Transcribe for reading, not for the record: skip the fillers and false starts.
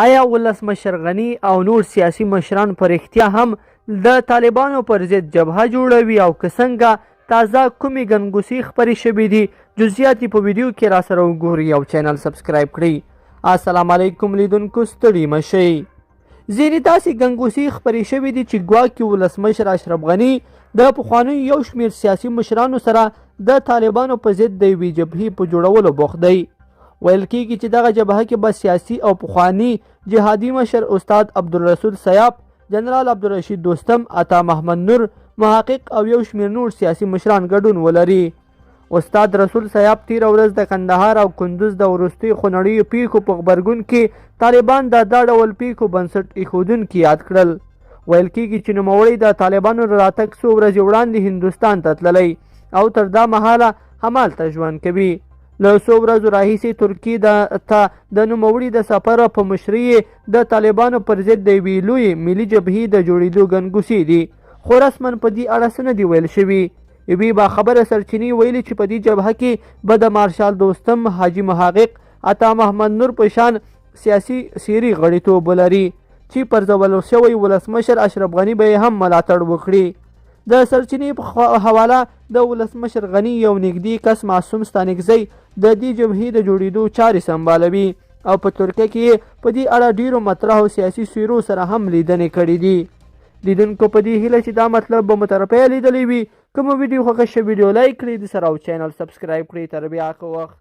آیا ولسمشر غني او نور سیاسي مشران په رښتیا هم د طالبانو پر ضد جبهه جوړوي او که څنګه تازه کومې ګنګوسې خپرې شوې دي؟ جزئیات په ویډیو کې را سره وګورئ او چینل سبسکرایب کړئ. السلام علیکم لیدونکو، ستړي مه شئ. ځینې داسې ګنګوسې خپرې شوې دي چې ګواکې ولسمشر اشرف غني د پخوانیو یو شمېر سیاسي مشرانو سره د طالبانو په ضد د یوې جبهې په جوړولو بوخت دی. ویل کېږي چې دغه جبهه کې به سیاسي او پخوانی جهادي مشر استاد عبدالرسول سیاف، جنرال عبدالرشید دوستم، عطا محمد نور، محقق او یو شمېر نور سیاسي مشران ګډون ولري. استاد رسول سیاف تیره ورځ د کندهار او کندوز د وروستیو خونړیو پیښو په غبرګون کې طالبان د دا ډول پیښو بنسټ ایښودونکي یاد کړل. ویل کېږي چې نوموړی د طالبانو راتګ څو ورځې وړاندې هندوستان ته تللی او تر دا مهاله همالته ژوند کوي. له څو ورځو راهیسې ترکیې د نوموړي د سفر په مشرۍ د طالبانو پر ضد د یوې لویې ملي جبهې د جوړېدو ګنګوسې دي، خو رسما په دې اړه څه نه دي ویل شوي. یوې باخبره سرچینې ویلي چې په دې جبهه کې به د مارشال دوستم، حاجي محقق، عطا محمد نور په شان سیاسي سیري غړیتوب ولري چې پرځول شوی ولسمشر اشرف غني به یې هم ملاتړ وکړي. د سرچینې په حواله د ولسمشر غني یو نږدې کس معصوم ستانکزی د دې جبهې د جوړېدو چارې سمبالوي او په ترکیه کې په دې اړه ډیرو مطرحو سیاسي څیرو سره هم لیدنې کړې دي. لیدونکو په دې هیله چې دا مطلب به مو طرفه لیدلی وي. کومه ویډیو خوښه شوې ویډیو لایک کړئ، د سره او چینل سبسکرایب کړئ. تر بیا که وخت